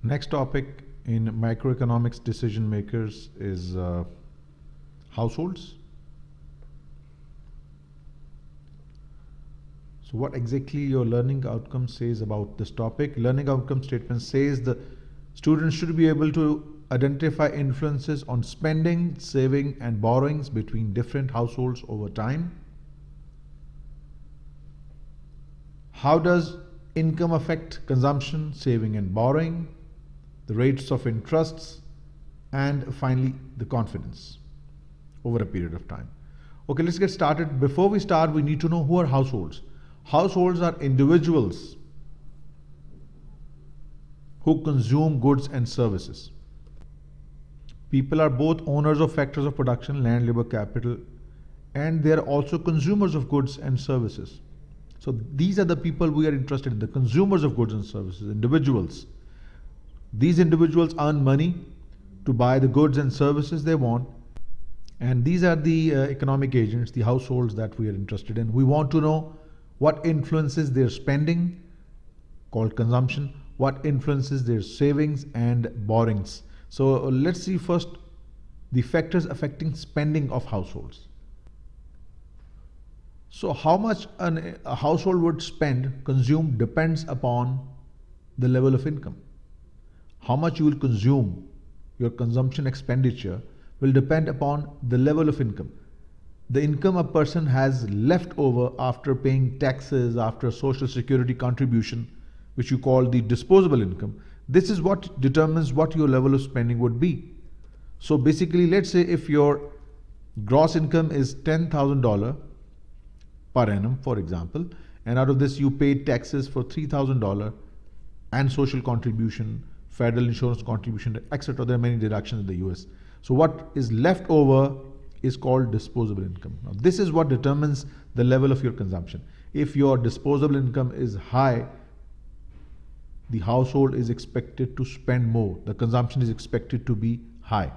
Next topic in macroeconomics decision makers is households. So what exactly your learning outcome says about this topic? Learning outcome statement says the students should be able to identify influences on spending, saving and borrowings between different households over time. How does income affect consumption, saving and borrowing? The rates of interests, and finally the confidence over a period of time. Okay, let's get started. Before we start, we need to know who are households. Households are individuals who consume goods and services. People are both owners of factors of production, land, labor, capital, and they are also consumers of goods and services. So these are the people we are interested in, the consumers of goods and services, individuals. These individuals earn money to buy the goods and services they want, and these are the economic agents, the households that we are interested in. We want to know what influences their spending, called consumption, what influences their savings and borrowings. So let's see first the factors affecting spending of households. So how much a household would spend, consume, depends upon the level of income. How much you will consume, your consumption expenditure, will depend upon the level of income. The income a person has left over after paying taxes, after social security contribution, which you call the disposable income, this is what determines what your level of spending would be. So basically, let's say if your gross income is $10,000 per annum, for example, and out of this you paid taxes for $3,000 and social contribution, federal insurance contribution, etc. There are many deductions in the US. So what is left over is called disposable income. Now this is what determines the level of your consumption. If your disposable income is high, the household is expected to spend more. The consumption is expected to be high.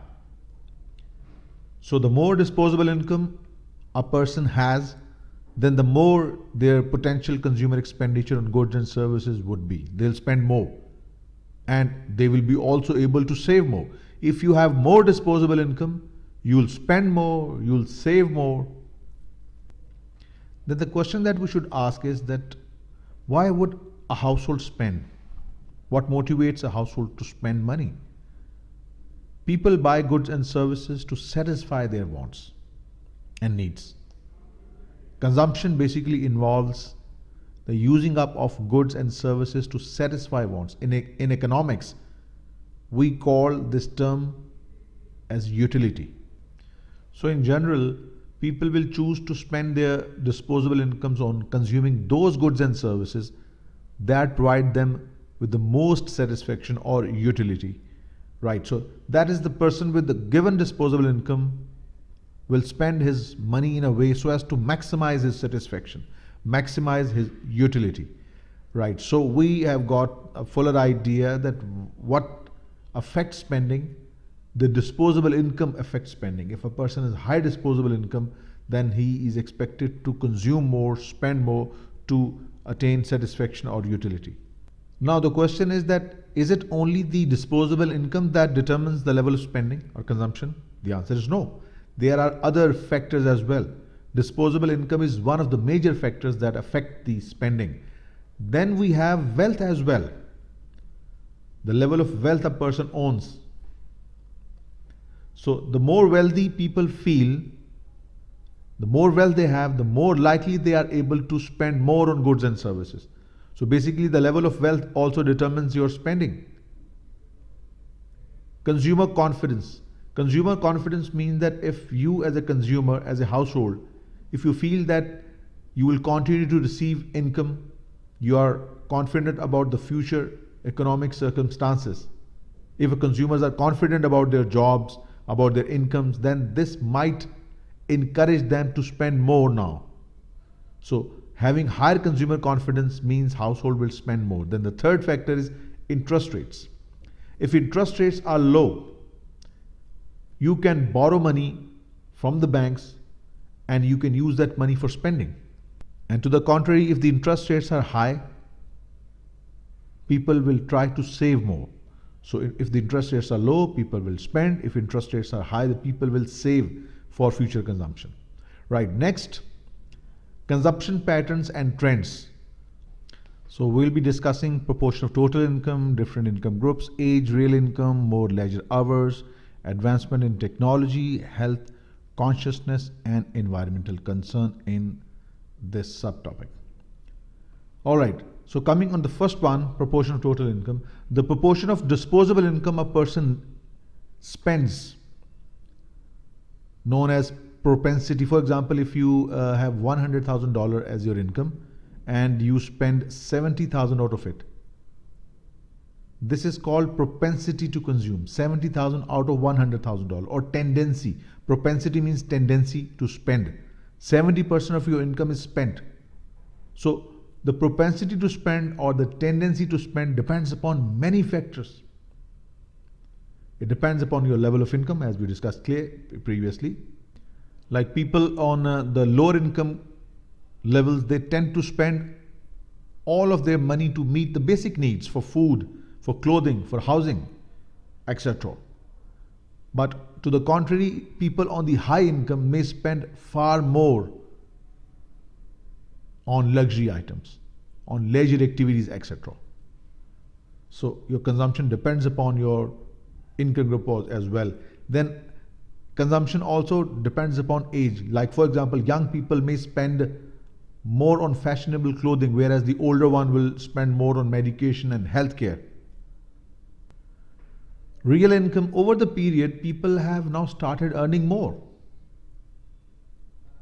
So the more disposable income a person has, then the more their potential consumer expenditure on goods and services would be. They'll spend more. And they will be also able to save more. If you have more disposable income, you'll spend more, you'll save more. Then the question that we should ask is that why would a household spend? What motivates a household to spend money? People buy goods and services to satisfy their wants and needs. Consumption basically involves the using up of goods and services to satisfy wants. In economics, we call this term as utility. So in general, people will choose to spend their disposable incomes on consuming those goods and services that provide them with the most satisfaction or utility. Right, so that is the person with the given disposable income will spend his money in a way so as to maximize his satisfaction, maximize his utility. Right, so we have got a fuller idea that what affects spending. The disposable income affects spending. If a person has high disposable income, then he is expected to consume more, spend more to attain satisfaction or utility. Now the question is that, is it only the disposable income that determines the level of spending or consumption? The answer is no. There are other factors as well. Disposable income is one of the major factors that affect the spending. Then we have wealth as well. The level of wealth a person owns. So the more wealthy people feel, the more wealth they have, the more likely they are able to spend more on goods and services. So basically the level of wealth also determines your spending. Consumer confidence. Consumer confidence means that if you as a consumer, as a household, if you feel that you will continue to receive income, you are confident about the future economic circumstances. If consumers are confident about their jobs, about their incomes, then this might encourage them to spend more now. So having higher consumer confidence means household will spend more. Then the third factor is interest rates. If interest rates are low, you can borrow money from the banks and you can use that money for spending. And to the contrary, if the interest rates are high, people will try to save more. So if the interest rates are low, people will spend. If interest rates are high, the people will save for future consumption. Right, next, consumption patterns and trends. So we'll be discussing proportion of total income, different income groups, age, real income, more leisure hours, advancement in technology, health, consciousness, and environmental concern in this subtopic. All right, so coming on the first one, proportion of total income, the proportion of disposable income a person spends, known as propensity. For example, if you have $100,000 as your income and you spend 70,000 out of it, this is called propensity to consume. 70,000 out of $100,000, or tendency. Propensity means tendency to spend. 70% of your income is spent. So the propensity to spend or the tendency to spend depends upon many factors. It depends upon your level of income, as we discussed previously. Like people on the lower income levels, they tend to spend all of their money to meet the basic needs for food, for clothing, for housing, etc. But to the contrary, people on the high income may spend far more on luxury items, on leisure activities, etc. So your consumption depends upon your income group as well. Then consumption also depends upon age. Like for example, young people may spend more on fashionable clothing, whereas the older one will spend more on medication and healthcare. Real income, over the period, people have now started earning more.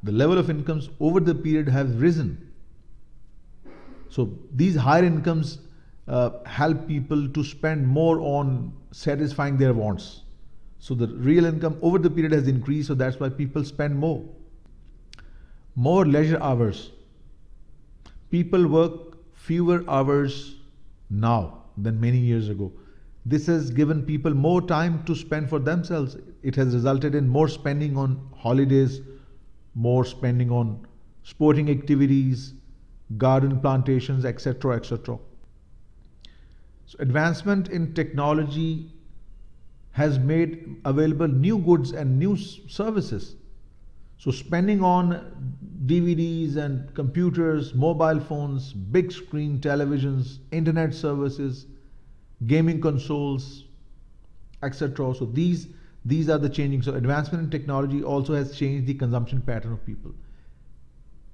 The level of incomes over the period have risen. So these higher incomes help people to spend more on satisfying their wants. So the real income over the period has increased, so that's why people spend more. More leisure hours. People work fewer hours now than many years ago. This has given people more time to spend for themselves. It has resulted in more spending on holidays, more spending on sporting activities, garden plantations, etc., etc. So advancement in technology has made available new goods and new services. So spending on DVDs and computers, mobile phones, big screen televisions, internet services, gaming consoles, etc. So these are the changing. So advancement in technology also has changed the consumption pattern of people.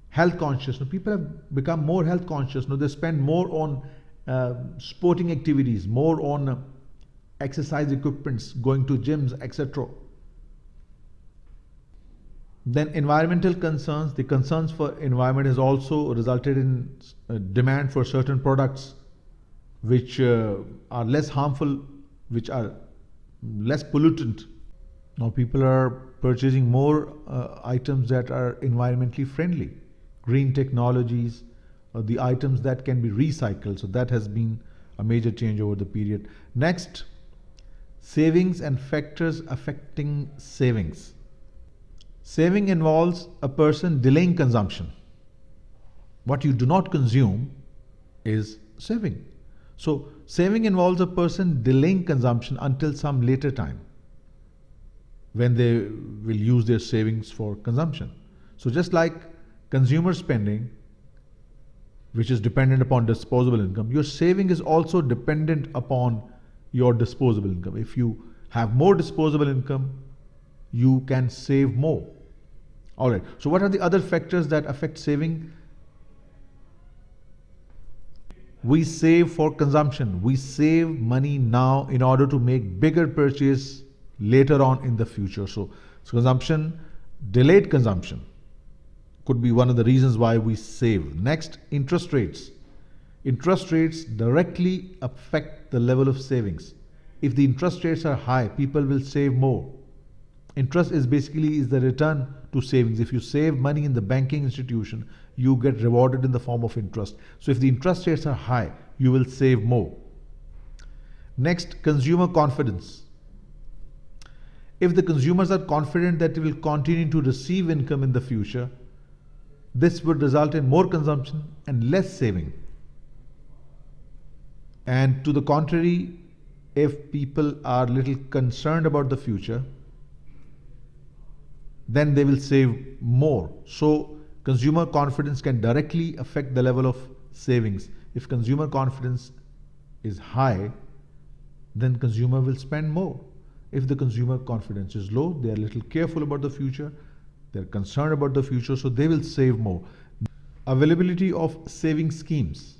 Health consciousness. People have become more health conscious. Now they spend more on sporting activities, more on exercise equipments, going to gyms, etc. Then environmental concerns. The concerns for environment has also resulted in demand for certain products which are less harmful, which are less pollutant. Now people are purchasing more items that are environmentally friendly, green technologies, the items that can be recycled. So that has been a major change over the period. Next, savings and factors affecting savings. Saving involves a person delaying consumption. What you do not consume is saving. So saving involves a person delaying consumption until some later time when they will use their savings for consumption. So just like consumer spending, which is dependent upon disposable income, your saving is also dependent upon your disposable income. If you have more disposable income, you can save more. All right. So what are the other factors that affect saving? We save for consumption. We save money now in order to make bigger purchase later on in the future. So consumption, delayed consumption could be one of the reasons why we save. Next, interest rates. Interest rates directly affect the level of savings. If the interest rates are high, people will save more. Interest is basically the return to savings. If you save money in the banking institution, you get rewarded in the form of interest. So if the interest rates are high, you will save more. Next, consumer confidence. If the consumers are confident that they will continue to receive income in the future, this would result in more consumption and less saving. And to the contrary, if people are little concerned about the future, then they will save more. So consumer confidence can directly affect the level of savings. If consumer confidence is high, then consumer will spend more. If the consumer confidence is low, they are a little careful about the future, they are concerned about the future, so they will save more. Availability of saving schemes.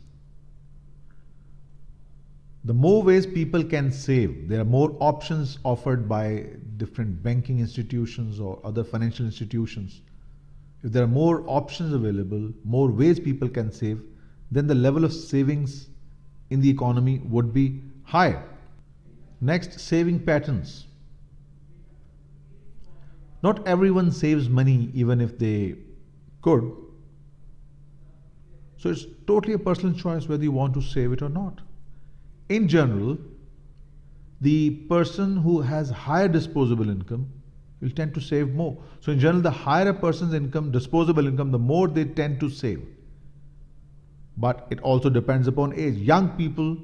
The more ways people can save, there are more options offered by different banking institutions or other financial institutions. If there are more options available, more ways people can save, then the level of savings in the economy would be higher. Next, saving patterns. Not everyone saves money even if they could. So it's totally a personal choice whether you want to save it or not. In general, the person who has higher disposable income will tend to save more. So in general, the higher a person's income, disposable income, the more they tend to save. But it also depends upon age. Young people,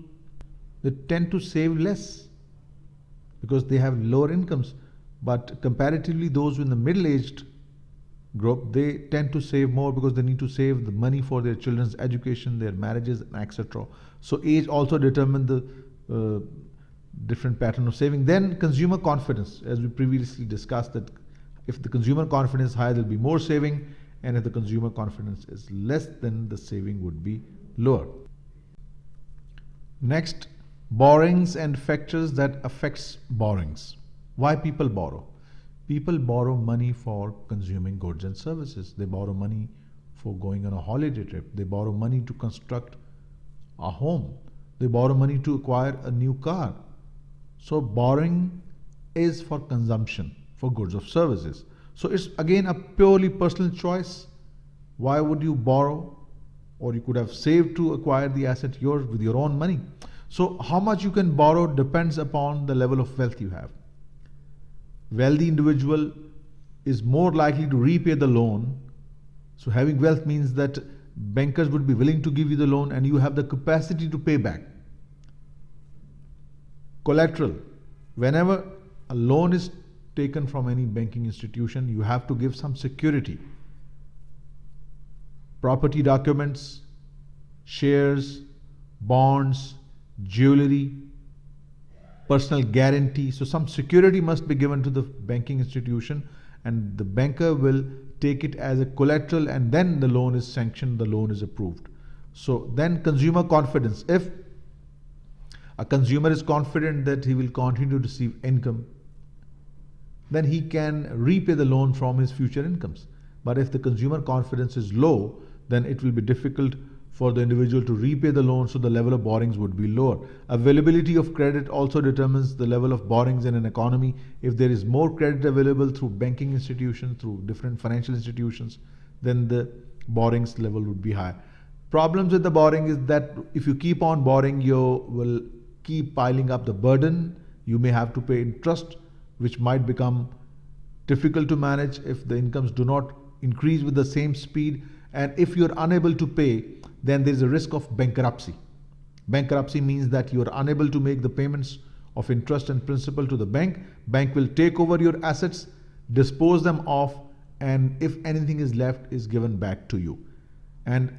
they tend to save less because they have lower incomes. But comparatively, those in the middle-aged group, they tend to save more because they need to save the money for their children's education, their marriages, etc. So age also determines the different pattern of saving. Then consumer confidence, as we previously discussed, that if the consumer confidence is high, there will be more saving, and if the consumer confidence is less, then the saving would be lower. Next, borrowings and factors that affects borrowings. Why people borrow? People borrow money for consuming goods and services. They borrow money for going on a holiday trip. They borrow money to construct a home. They borrow money to acquire a new car. So borrowing is for consumption, for goods or services. So it's again a purely personal choice. Why would you borrow? Or you could have saved to acquire the asset yours with your own money. So how much you can borrow depends upon the level of wealth you have. Wealthy individual is more likely to repay the loan. So having wealth means that bankers would be willing to give you the loan and you have the capacity to pay back. Collateral. Whenever a loan is taken from any banking institution, you have to give some security. Property documents, shares, bonds, jewelry, personal guarantee. So some security must be given to the banking institution, and the banker will take it as a collateral, and then the loan is sanctioned, the loan is approved. So then consumer confidence. If a consumer is confident that he will continue to receive income, then he can repay the loan from his future incomes. But if the consumer confidence is low, then it will be difficult for the individual to repay the loan, so the level of borrowings would be lower. Availability of credit also determines the level of borrowings in an economy. If there is more credit available through banking institutions, through different financial institutions, then the borrowings level would be higher. Problems with the borrowing is that if you keep on borrowing, you will keep piling up the burden. You may have to pay interest, which might become difficult to manage if the incomes do not increase with the same speed. And if you're unable to pay, then there is a risk of bankruptcy. Bankruptcy means that you are unable to make the payments of interest and principal to the bank. Bank will take over your assets, dispose them off, and if anything is left, is given back to you. And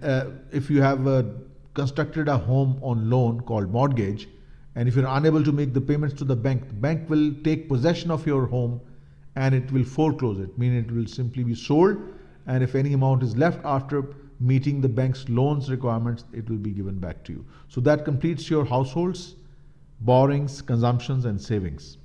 if you have constructed a home on loan called mortgage, and if you're unable to make the payments to the bank will take possession of your home and it will foreclose it, meaning it will simply be sold, and if any amount is left after meeting the bank's loans requirements, it will be given back to you. So that completes your households, borrowings, consumptions, and savings.